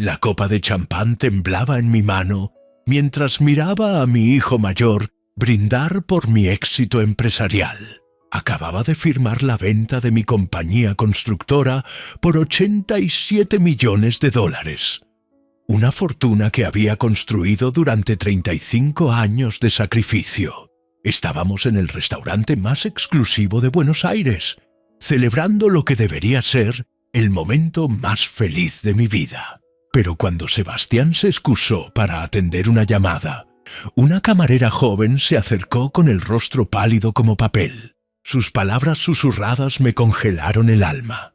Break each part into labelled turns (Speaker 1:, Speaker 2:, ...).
Speaker 1: La copa de champán temblaba en mi mano mientras miraba a mi hijo mayor brindar por mi éxito empresarial. Acababa de firmar la venta de mi compañía constructora por $87 millones. Una fortuna que había construido durante 35 años de sacrificio. Estábamos en el restaurante más exclusivo de Buenos Aires, celebrando lo que debería ser el momento más feliz de mi vida. Pero cuando Sebastián se excusó para atender una llamada, una camarera joven se acercó con el rostro pálido como papel. Sus palabras susurradas me congelaron el alma.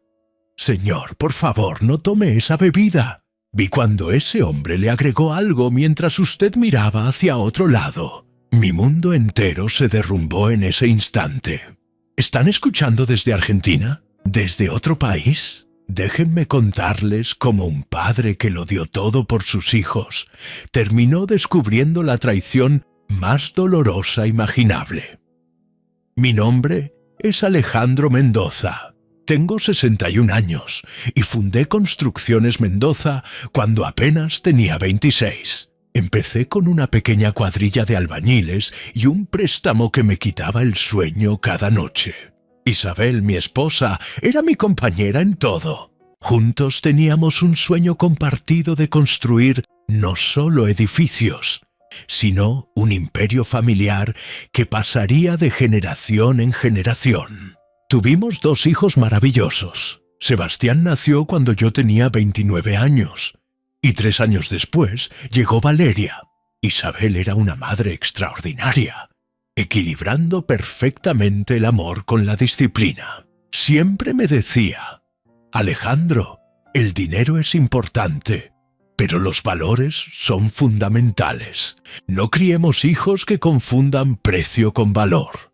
Speaker 1: «Señor, por favor, no tome esa bebida». Vi cuando ese hombre le agregó algo mientras usted miraba hacia otro lado. Mi mundo entero se derrumbó en ese instante. ¿Están escuchando desde Argentina? ¿Desde otro país? Déjenme contarles cómo un padre que lo dio todo por sus hijos terminó descubriendo la traición más dolorosa imaginable. Mi nombre es Alejandro Mendoza. Tengo 61 años y fundé Construcciones Mendoza cuando apenas tenía 26. Empecé con una pequeña cuadrilla de albañiles y un préstamo que me quitaba el sueño cada noche. Isabel, mi esposa, era mi compañera en todo. Juntos teníamos un sueño compartido de construir no solo edificios, sino un imperio familiar que pasaría de generación en generación. Tuvimos 2 hijos maravillosos. Sebastián nació cuando yo tenía 29 años, y 3 años después llegó Valeria. Isabel era una madre extraordinaria, equilibrando perfectamente el amor con la disciplina. Siempre me decía: Alejandro, el dinero es importante, pero los valores son fundamentales. No criemos hijos que confundan precio con valor.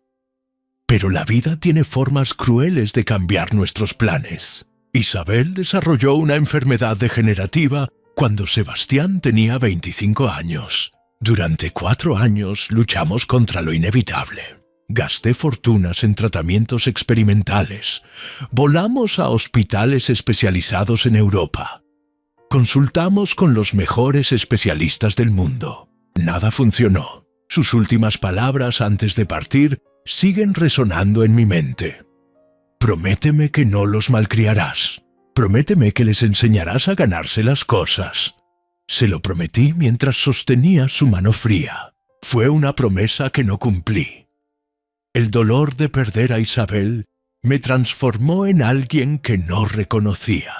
Speaker 1: Pero la vida tiene formas crueles de cambiar nuestros planes. Isabel desarrolló una enfermedad degenerativa cuando Sebastián tenía 25 años. Durante 4 años luchamos contra lo inevitable. Gasté fortunas en tratamientos experimentales. Volamos a hospitales especializados en Europa. Consultamos con los mejores especialistas del mundo. Nada funcionó. Sus últimas palabras antes de partir siguen resonando en mi mente. Prométeme que no los malcriarás. Prométeme que les enseñarás a ganarse las cosas. Se lo prometí mientras sostenía su mano fría. Fue una promesa que no cumplí. El dolor de perder a Isabel me transformó en alguien que no reconocía.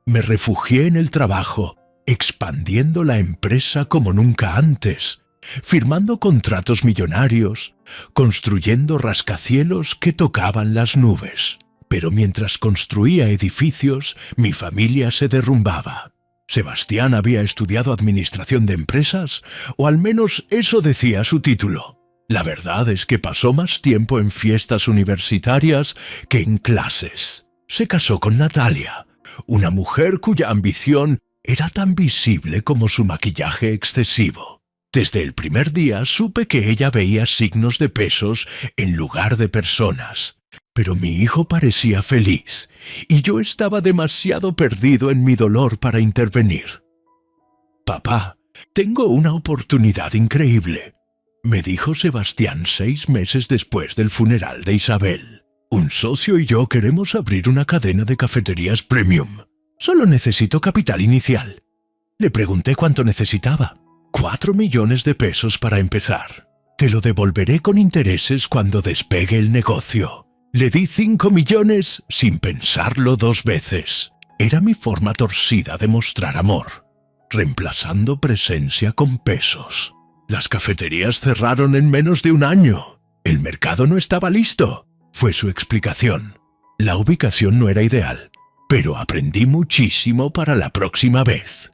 Speaker 1: Me refugié en el trabajo, expandiendo la empresa como nunca antes, firmando contratos millonarios, construyendo rascacielos que tocaban las nubes. Pero mientras construía edificios, mi familia se derrumbaba. Sebastián había estudiado administración de empresas, o al menos eso decía su título. La verdad es que pasó más tiempo en fiestas universitarias que en clases. Se casó con Natalia, una mujer cuya ambición era tan visible como su maquillaje excesivo. Desde el primer día supe que ella veía signos de pesos en lugar de personas. Pero mi hijo parecía feliz, y yo estaba demasiado perdido en mi dolor para intervenir. «Papá, tengo una oportunidad increíble», me dijo Sebastián 6 meses después del funeral de Isabel. «Un socio y yo queremos abrir una cadena de cafeterías premium. Solo necesito capital inicial». Le pregunté cuánto necesitaba. $4 millones para empezar. «Te lo devolveré con intereses cuando despegue el negocio». Le di 5 millones sin pensarlo 2 veces. Era mi forma torcida de mostrar amor, reemplazando presencia con pesos. Las cafeterías cerraron en menos de 1 año. El mercado no estaba listo, fue su explicación. La ubicación no era ideal, pero aprendí muchísimo para la próxima vez.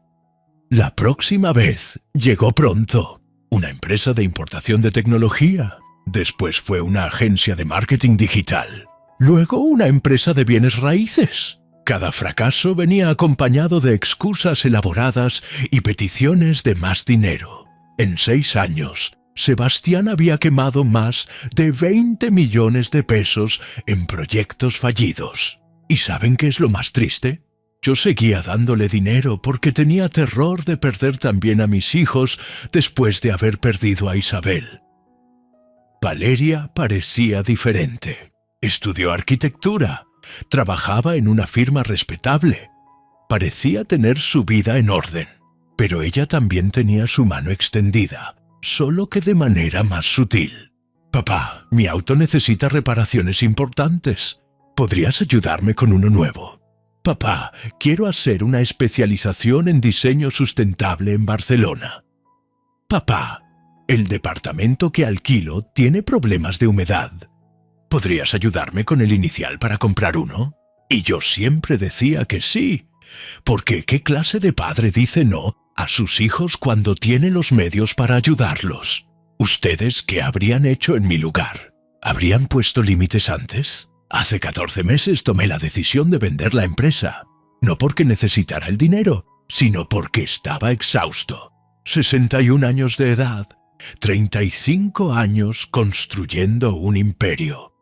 Speaker 1: La próxima vez llegó pronto. Una empresa de importación de tecnología. Después fue una agencia de marketing digital. Luego una empresa de bienes raíces. Cada fracaso venía acompañado de excusas elaboradas y peticiones de más dinero. En 6 años, Sebastián había quemado más de $20 millones en proyectos fallidos. ¿Y saben qué es lo más triste? Yo seguía dándole dinero porque tenía terror de perder también a mis hijos después de haber perdido a Isabel. Valeria parecía diferente. Estudió arquitectura, trabajaba en una firma respetable. Parecía tener su vida en orden, pero ella también tenía su mano extendida, solo que de manera más sutil. «Papá, mi auto necesita reparaciones importantes. ¿Podrías ayudarme con uno nuevo? Papá, quiero hacer una especialización en diseño sustentable en Barcelona. Papá, el departamento que alquilo tiene problemas de humedad. ¿Podrías ayudarme con el inicial para comprar uno?» Y yo siempre decía que sí, porque ¿qué clase de padre dice no a sus hijos cuando tiene los medios para ayudarlos? ¿Ustedes qué habrían hecho en mi lugar? ¿Habrían puesto límites antes? Hace 14 meses tomé la decisión de vender la empresa, no porque necesitara el dinero, sino porque estaba exhausto. 61 años de edad, 35 años construyendo un imperio.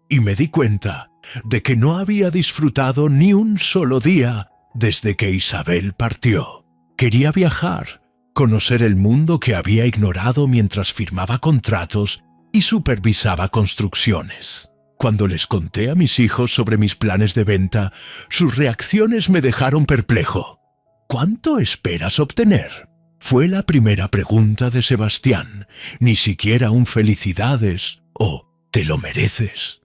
Speaker 1: Y me di cuenta de que no había disfrutado ni un solo día desde que Isabel partió. Quería viajar, conocer el mundo que había ignorado mientras firmaba contratos y supervisaba construcciones. Cuando les conté a mis hijos sobre mis planes de venta, sus reacciones me dejaron perplejo. «¿Cuánto esperas obtener?», fue la primera pregunta de Sebastián, ni siquiera un felicidades o «te lo mereces».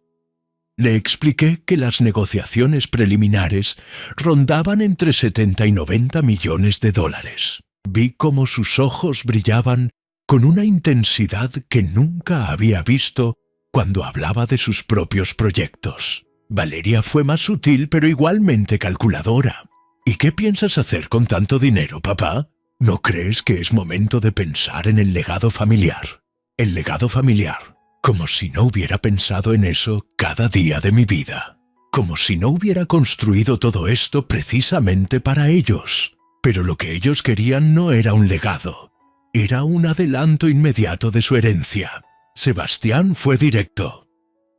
Speaker 1: Le expliqué que las negociaciones preliminares rondaban entre 70 y 90 millones de dólares. Vi cómo sus ojos brillaban con una intensidad que nunca había visto cuando hablaba de sus propios proyectos. Valeria fue más sutil pero igualmente calculadora. «¿Y qué piensas hacer con tanto dinero, papá? ¿No crees que es momento de pensar en el legado familiar?» El legado familiar, como si no hubiera pensado en eso cada día de mi vida. Como si no hubiera construido todo esto precisamente para ellos. Pero lo que ellos querían no era un legado, era un adelanto inmediato de su herencia. Sebastián fue directo.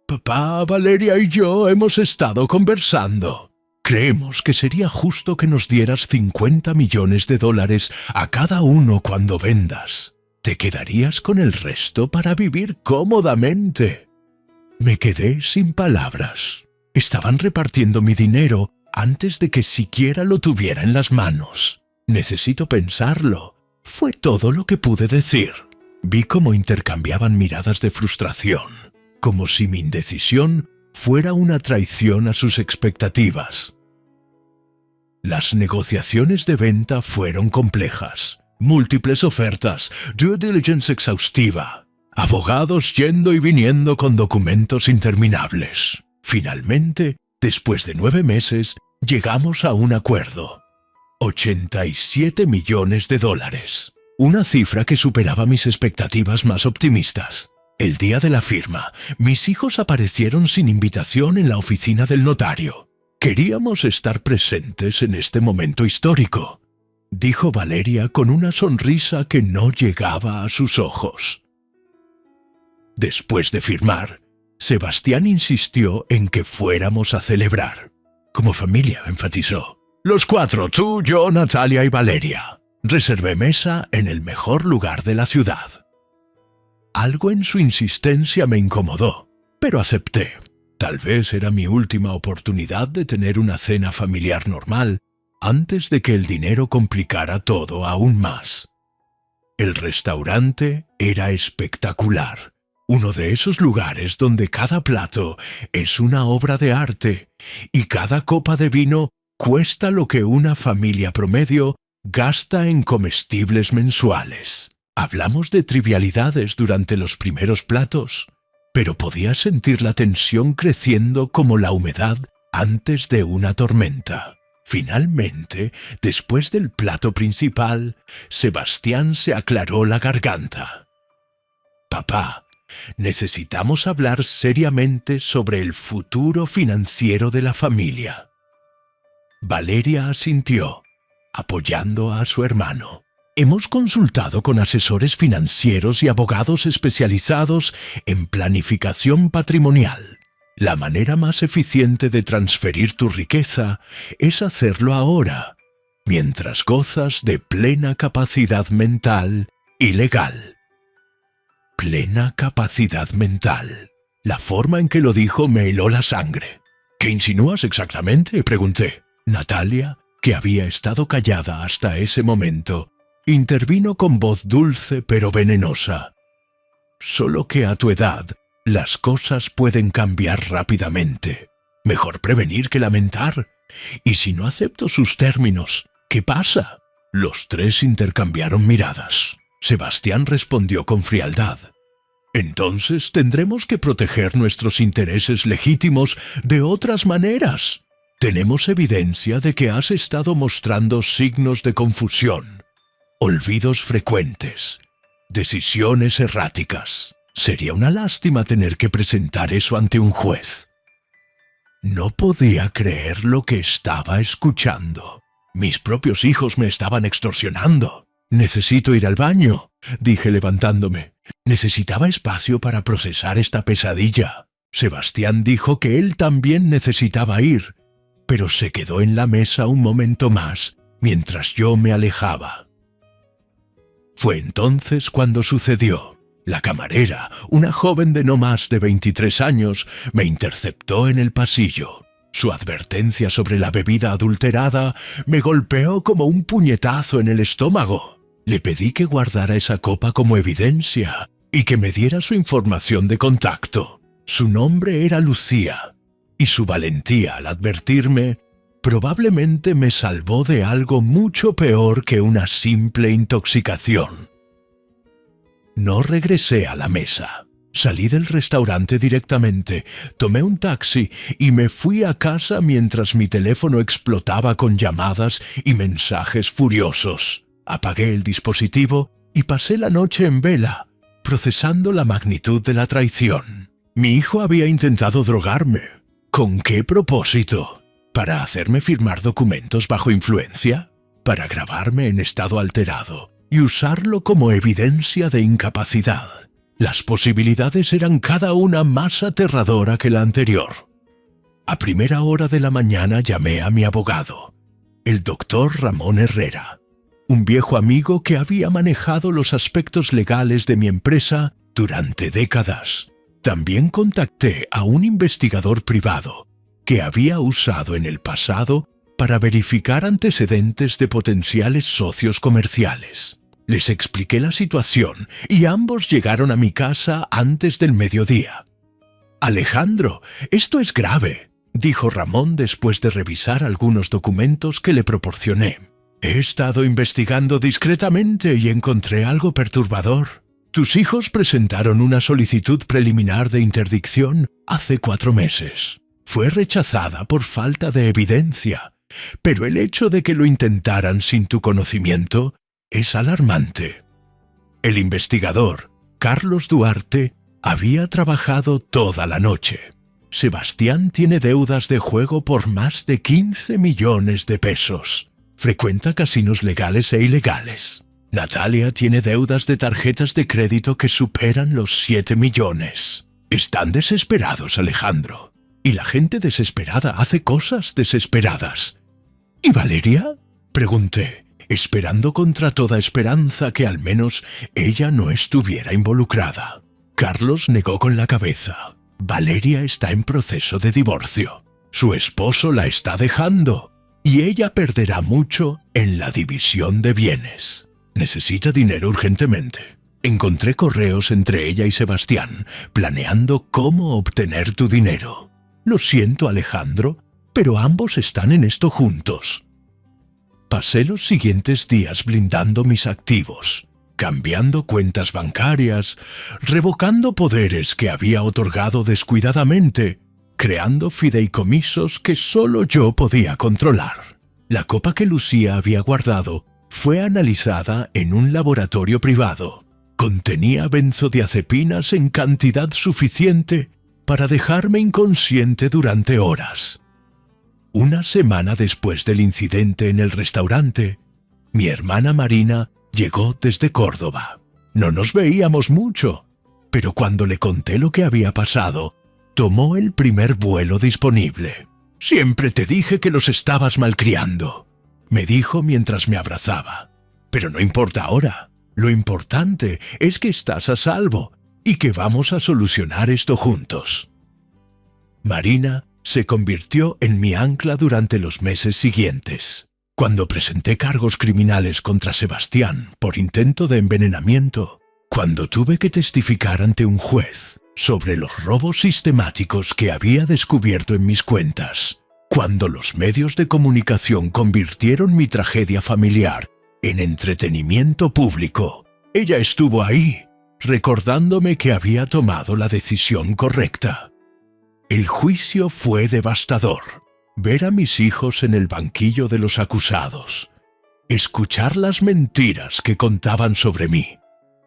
Speaker 1: «Papá, Valeria y yo hemos estado conversando. Creemos que sería justo que nos dieras 50 millones de dólares a cada uno cuando vendas. Te quedarías con el resto para vivir cómodamente». Me quedé sin palabras. Estaban repartiendo mi dinero antes de que siquiera lo tuviera en las manos. «Necesito pensarlo», fue todo lo que pude decir. Vi cómo intercambiaban miradas de frustración, como si mi indecisión fuera una traición a sus expectativas. Las negociaciones de venta fueron complejas. Múltiples ofertas, due diligence exhaustiva, abogados yendo y viniendo con documentos interminables. Finalmente, después de 9 meses, llegamos a un acuerdo. 87 millones de dólares. Una cifra que superaba mis expectativas más optimistas. El día de la firma, mis hijos aparecieron sin invitación en la oficina del notario. «Queríamos estar presentes en este momento histórico», dijo Valeria con una sonrisa que no llegaba a sus ojos. Después de firmar, Sebastián insistió en que fuéramos a celebrar. «Como familia», enfatizó. «Los 4, tú, yo, Natalia y Valeria. Reservé mesa en el mejor lugar de la ciudad». Algo en su insistencia me incomodó, pero acepté. Tal vez era mi última oportunidad de tener una cena familiar normal antes de que el dinero complicara todo aún más. El restaurante era espectacular. Uno de esos lugares donde cada plato es una obra de arte y cada copa de vino cuesta lo que una familia promedio gasta en comestibles mensuales. Hablamos de trivialidades durante los primeros platos, pero podía sentir la tensión creciendo como la humedad antes de una tormenta. Finalmente, después del plato principal, Sebastián se aclaró la garganta. «Papá, necesitamos hablar seriamente sobre el futuro financiero de la familia». Valeria asintió, apoyando a su hermano. «Hemos consultado con asesores financieros y abogados especializados en planificación patrimonial. La manera más eficiente de transferir tu riqueza es hacerlo ahora, mientras gozas de plena capacidad mental y legal. Plena capacidad mental. La forma en que lo dijo me heló la sangre. ¿Qué insinúas exactamente?, pregunté. Natalia, que había estado callada hasta ese momento, intervino con voz dulce pero venenosa. Solo que a tu edad, las cosas pueden cambiar rápidamente. Mejor prevenir que lamentar. Y si no acepto sus términos, ¿qué pasa? Los tres intercambiaron miradas. Sebastián respondió con frialdad. Entonces tendremos que proteger nuestros intereses legítimos de otras maneras. Tenemos evidencia de que has estado mostrando signos de confusión, olvidos frecuentes, decisiones erráticas. Sería una lástima tener que presentar eso ante un juez. No podía creer lo que estaba escuchando. Mis propios hijos me estaban extorsionando. Necesito ir al baño, dije levantándome. Necesitaba espacio para procesar esta pesadilla. Sebastián dijo que él también necesitaba ir, pero se quedó en la mesa un momento más, mientras yo me alejaba. Fue entonces cuando sucedió. La camarera, una joven de no más de 23 años, me interceptó en el pasillo. Su advertencia sobre la bebida adulterada me golpeó como un puñetazo en el estómago. Le pedí que guardara esa copa como evidencia y que me diera su información de contacto. Su nombre era Lucía, y su valentía al advertirme probablemente me salvó de algo mucho peor que una simple intoxicación. No regresé a la mesa. Salí del restaurante directamente, tomé un taxi y me fui a casa mientras mi teléfono explotaba con llamadas y mensajes furiosos. Apagué el dispositivo y pasé la noche en vela, procesando la magnitud de la traición. Mi hijo había intentado drogarme. ¿Con qué propósito? ¿Para hacerme firmar documentos bajo influencia? ¿Para grabarme en estado alterado y usarlo como evidencia de incapacidad? Las posibilidades eran cada una más aterradora que la anterior. A primera hora de la mañana llamé a mi abogado, el doctor Ramón Herrera, un viejo amigo que había manejado los aspectos legales de mi empresa durante décadas. También contacté a un investigador privado que había usado en el pasado para verificar antecedentes de potenciales socios comerciales. Les expliqué la situación y ambos llegaron a mi casa antes del mediodía. «Alejandro, esto es grave», dijo Ramón después de revisar algunos documentos que le proporcioné. «He estado investigando discretamente y encontré algo perturbador. Tus hijos presentaron una solicitud preliminar de interdicción hace 4 meses. Fue rechazada por falta de evidencia, pero el hecho de que lo intentaran sin tu conocimiento es alarmante». El investigador, Carlos Duarte, había trabajado toda la noche. Sebastián tiene deudas de juego por más de 15 millones de pesos. Frecuenta casinos legales e ilegales. Natalia tiene deudas de tarjetas de crédito que superan los 7 millones. Están desesperados, Alejandro. Y la gente desesperada hace cosas desesperadas. ¿Y Valeria?, pregunté, esperando contra toda esperanza que al menos ella no estuviera involucrada. Carlos negó con la cabeza. Valeria está en proceso de divorcio. Su esposo la está dejando y ella perderá mucho en la división de bienes. Necesita dinero urgentemente. Encontré correos entre ella y Sebastián, planeando cómo obtener tu dinero. Lo siento, Alejandro, pero ambos están en esto juntos. Pasé los siguientes días blindando mis activos, cambiando cuentas bancarias, revocando poderes que había otorgado descuidadamente, creando fideicomisos que solo yo podía controlar. La copa que Lucía había guardado fue analizada en un laboratorio privado. Contenía benzodiazepinas en cantidad suficiente para dejarme inconsciente durante horas. Una semana después del incidente en el restaurante, mi hermana Marina llegó desde Córdoba. No nos veíamos mucho, pero cuando le conté lo que había pasado, tomó el primer vuelo disponible. «Siempre te dije que los estabas malcriando», me dijo mientras me abrazaba. «Pero no importa ahora. Lo importante es que estás a salvo y que vamos a solucionar esto juntos». Marina se convirtió en mi ancla durante los meses siguientes. Cuando presenté cargos criminales contra Sebastián por intento de envenenamiento, cuando tuve que testificar ante un juez sobre los robos sistemáticos que había descubierto en mis cuentas, cuando los medios de comunicación convirtieron mi tragedia familiar en entretenimiento público, ella estuvo ahí, recordándome que había tomado la decisión correcta. El juicio fue devastador. Ver a mis hijos en el banquillo de los acusados, escuchar las mentiras que contaban sobre mí,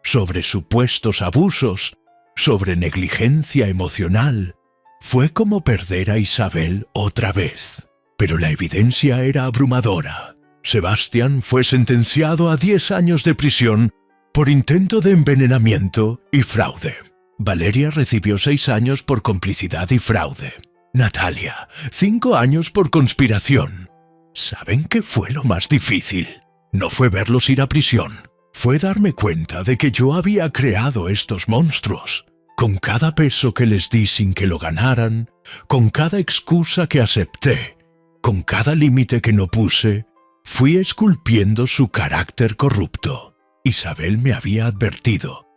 Speaker 1: sobre supuestos abusos, sobre negligencia emocional, fue como perder a Isabel otra vez. Pero la evidencia era abrumadora. Sebastián fue sentenciado a 10 años de prisión por intento de envenenamiento y fraude. Valeria recibió 6 años por complicidad y fraude. Natalia, 5 años por conspiración. ¿Saben qué fue lo más difícil? No fue verlos ir a prisión. Fue darme cuenta de que yo había creado estos monstruos. Con cada peso que les di sin que lo ganaran, con cada excusa que acepté, con cada límite que no puse, fui esculpiendo su carácter corrupto. Isabel me había advertido.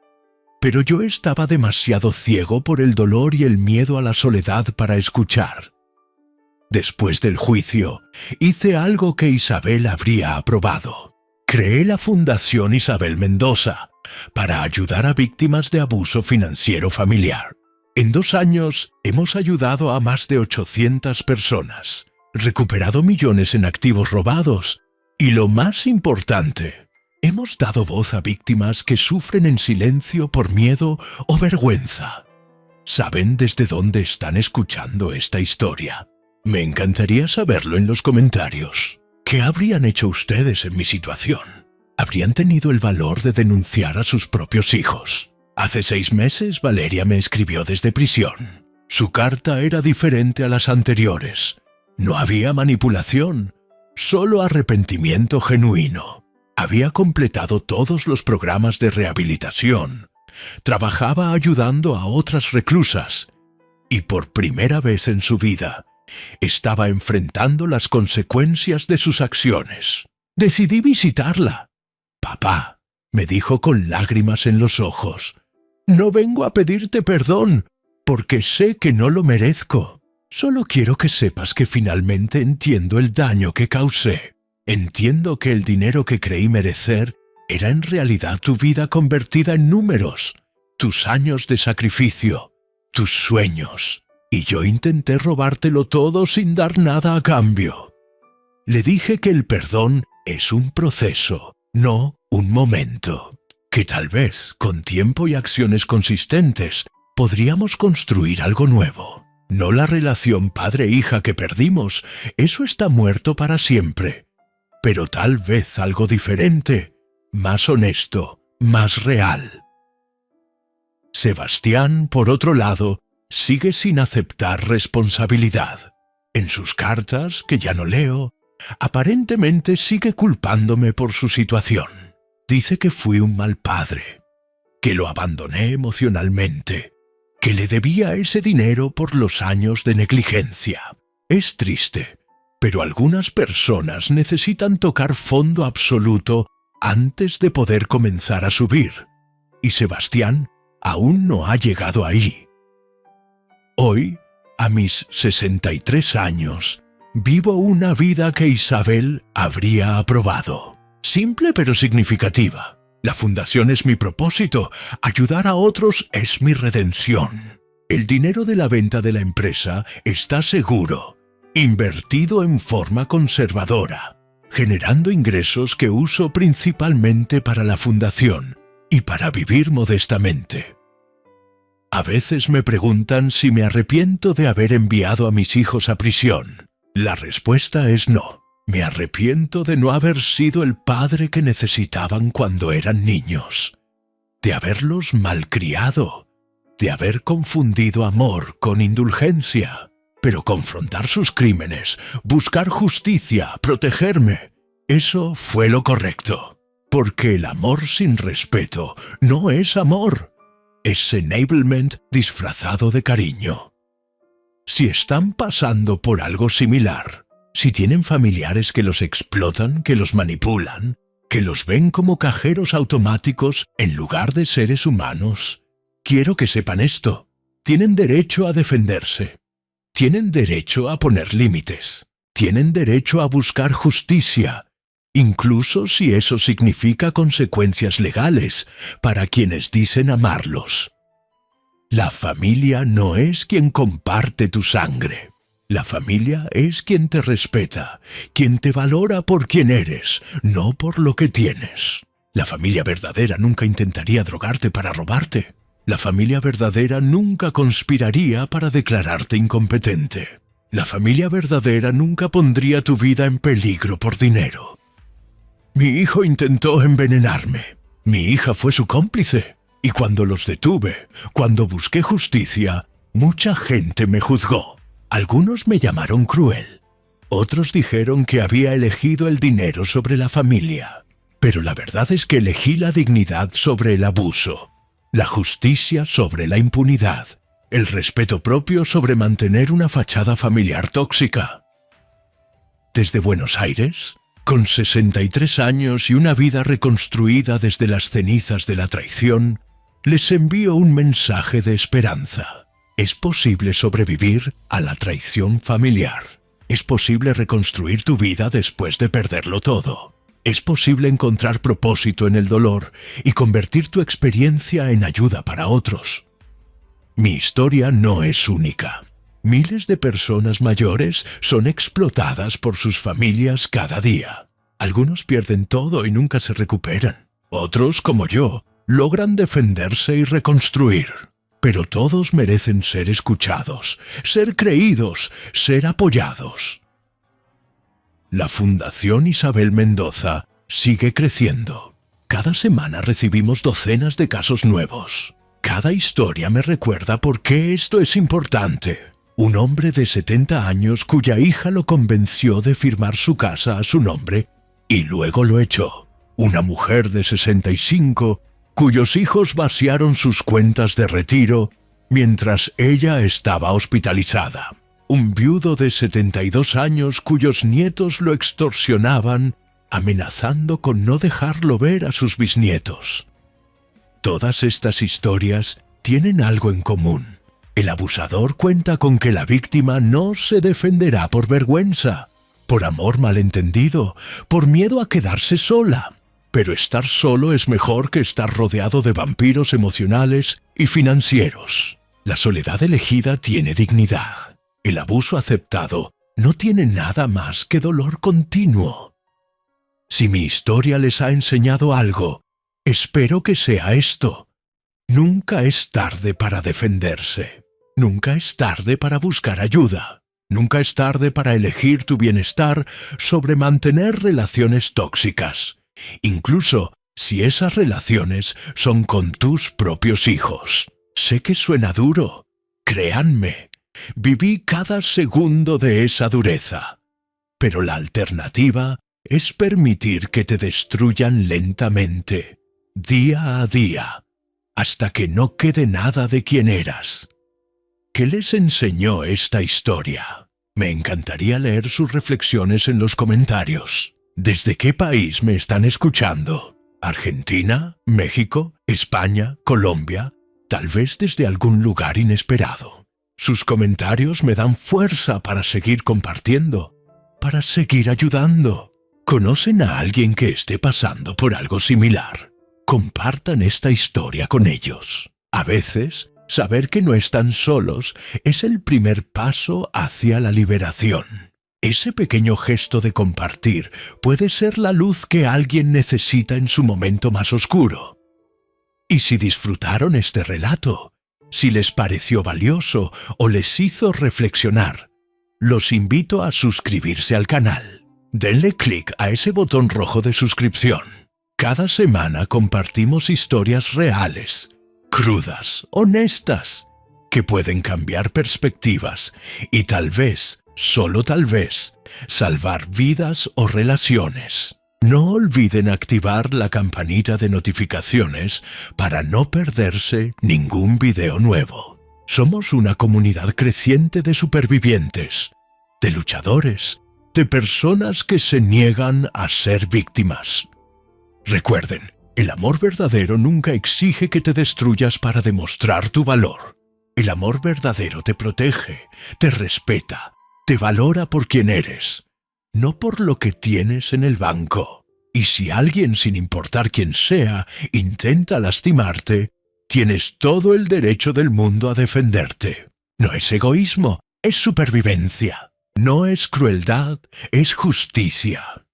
Speaker 1: Pero yo estaba demasiado ciego por el dolor y el miedo a la soledad para escuchar. Después del juicio, hice algo que Isabel habría aprobado. Creé la Fundación Isabel Mendoza para ayudar a víctimas de abuso financiero familiar. En 2 años hemos ayudado a más de 800 personas, recuperado millones en activos robados y, lo más importante, hemos dado voz a víctimas que sufren en silencio por miedo o vergüenza. ¿Saben desde dónde están escuchando esta historia? Me encantaría saberlo en los comentarios. ¿Qué habrían hecho ustedes en mi situación? ¿Habrían tenido el valor de denunciar a sus propios hijos? Hace 6 meses Valeria me escribió desde prisión. Su carta era diferente a las anteriores. No había manipulación, solo arrepentimiento genuino. Había completado todos los programas de rehabilitación. Trabajaba ayudando a otras reclusas. Y por primera vez en su vida, estaba enfrentando las consecuencias de sus acciones. Decidí visitarla. «Papá», me dijo con lágrimas en los ojos, «no vengo a pedirte perdón, porque sé que no lo merezco. Solo quiero que sepas que finalmente entiendo el daño que causé. Entiendo que el dinero que creí merecer era en realidad tu vida convertida en números, tus años de sacrificio, tus sueños, y yo intenté robártelo todo sin dar nada a cambio». Le dije que el perdón es un proceso, no un momento, que tal vez, con tiempo y acciones consistentes, podríamos construir algo nuevo. No la relación padre-hija que perdimos, eso está muerto para siempre. Pero tal vez algo diferente, más honesto, más real. Sebastián, por otro lado, sigue sin aceptar responsabilidad. En sus cartas, que ya no leo, aparentemente sigue culpándome por su situación. Dice que fui un mal padre, que lo abandoné emocionalmente, que le debía ese dinero por los años de negligencia. Es triste, pero algunas personas necesitan tocar fondo absoluto antes de poder comenzar a subir, y Sebastián aún no ha llegado ahí. Hoy, a mis 63 años, vivo una vida que Isabel habría aprobado. Simple pero significativa. La fundación es mi propósito, ayudar a otros es mi redención. El dinero de la venta de la empresa está seguro, invertido en forma conservadora, generando ingresos que uso principalmente para la fundación y para vivir modestamente. A veces me preguntan si me arrepiento de haber enviado a mis hijos a prisión. La respuesta es no. Me arrepiento de no haber sido el padre que necesitaban cuando eran niños, de haberlos malcriado, de haber confundido amor con indulgencia. Pero confrontar sus crímenes, buscar justicia, protegerme, eso fue lo correcto. Porque el amor sin respeto no es amor, es enablement disfrazado de cariño. Si están pasando por algo similar, si tienen familiares que los explotan, que los manipulan, que los ven como cajeros automáticos en lugar de seres humanos, quiero que sepan esto. Tienen derecho a defenderse. Tienen derecho a poner límites. Tienen derecho a buscar justicia, incluso si eso significa consecuencias legales para quienes dicen amarlos. La familia no es quien comparte tu sangre. La familia es quien te respeta, quien te valora por quien eres, no por lo que tienes. La familia verdadera nunca intentaría drogarte para robarte. La familia verdadera nunca conspiraría para declararte incompetente. La familia verdadera nunca pondría tu vida en peligro por dinero. Mi hijo intentó envenenarme. Mi hija fue su cómplice. Y cuando los detuve, cuando busqué justicia, mucha gente me juzgó. Algunos me llamaron cruel. Otros dijeron que había elegido el dinero sobre la familia. Pero la verdad es que elegí la dignidad sobre el abuso, la justicia sobre la impunidad, el respeto propio sobre mantener una fachada familiar tóxica. Desde Buenos Aires, con 63 años y una vida reconstruida desde las cenizas de la traición, les envío un mensaje de esperanza. Es posible sobrevivir a la traición familiar. Es posible reconstruir tu vida después de perderlo todo. Es posible encontrar propósito en el dolor y convertir tu experiencia en ayuda para otros. Mi historia no es única. Miles de personas mayores son explotadas por sus familias cada día. Algunos pierden todo y nunca se recuperan. Otros, como yo, logran defenderse y reconstruir. Pero todos merecen ser escuchados, ser creídos, ser apoyados. La Fundación Isabel Mendoza sigue creciendo. Cada semana recibimos docenas de casos nuevos. Cada historia me recuerda por qué esto es importante. Un hombre de 70 años cuya hija lo convenció de firmar su casa a su nombre y luego lo echó. Una mujer de 65 cuyos hijos vaciaron sus cuentas de retiro mientras ella estaba hospitalizada. Un viudo de 72 años cuyos nietos lo extorsionaban, amenazando con no dejarlo ver a sus bisnietos. Todas estas historias tienen algo en común. El abusador cuenta con que la víctima no se defenderá por vergüenza, por amor malentendido, por miedo a quedarse sola. Pero estar solo es mejor que estar rodeado de vampiros emocionales y financieros. La soledad elegida tiene dignidad. El abuso aceptado no tiene nada más que dolor continuo. Si mi historia les ha enseñado algo, espero que sea esto. Nunca es tarde para defenderse. Nunca es tarde para buscar ayuda. Nunca es tarde para elegir tu bienestar sobre mantener relaciones tóxicas, incluso si esas relaciones son con tus propios hijos. Sé que suena duro. Créanme, viví cada segundo de esa dureza. Pero la alternativa es permitir que te destruyan lentamente, día a día, hasta que no quede nada de quien eras. ¿Qué les enseñó esta historia? Me encantaría leer sus reflexiones en los comentarios. ¿Desde qué país me están escuchando? ¿Argentina? ¿México? ¿España? ¿Colombia? Tal vez desde algún lugar inesperado. Sus comentarios me dan fuerza para seguir compartiendo, para seguir ayudando. ¿Conocen a alguien que esté pasando por algo similar? Compartan esta historia con ellos. A veces, saber que no están solos es el primer paso hacia la liberación. Ese pequeño gesto de compartir puede ser la luz que alguien necesita en su momento más oscuro. Y si disfrutaron este relato, si les pareció valioso o les hizo reflexionar, los invito a suscribirse al canal. Denle clic a ese botón rojo de suscripción. Cada semana compartimos historias reales, crudas, honestas, que pueden cambiar perspectivas y tal vez, solo tal vez, salvar vidas o relaciones. No olviden activar la campanita de notificaciones para no perderse ningún video nuevo. Somos una comunidad creciente de supervivientes, de luchadores, de personas que se niegan a ser víctimas. Recuerden, el amor verdadero nunca exige que te destruyas para demostrar tu valor. El amor verdadero te protege, te respeta, te valora por quien eres, no por lo que tienes en el banco. Y si alguien, sin importar quién sea, intenta lastimarte, tienes todo el derecho del mundo a defenderte. No es egoísmo, es supervivencia. No es crueldad, es justicia.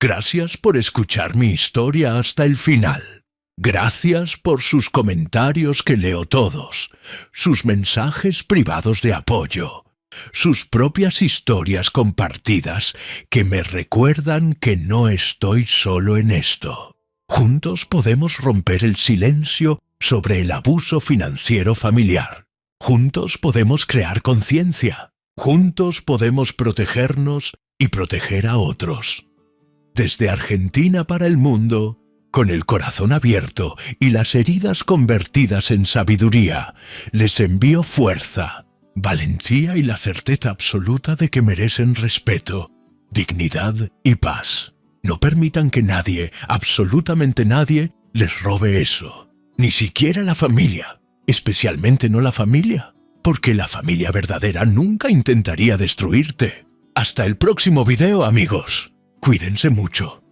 Speaker 1: Gracias por escuchar mi historia hasta el final. Gracias por sus comentarios que leo todos, sus mensajes privados de apoyo, sus propias historias compartidas que me recuerdan que no estoy solo en esto. Juntos podemos romper el silencio sobre el abuso financiero familiar. Juntos podemos crear conciencia. Juntos podemos protegernos y proteger a otros. Desde Argentina para el mundo, con el corazón abierto y las heridas convertidas en sabiduría, les envío fuerza, valentía y la certeza absoluta de que merecen respeto, dignidad y paz. No permitan que nadie, absolutamente nadie, les robe eso. Ni siquiera la familia, especialmente no la familia, porque la familia verdadera nunca intentaría destruirte. Hasta el próximo video, amigos. Cuídense mucho.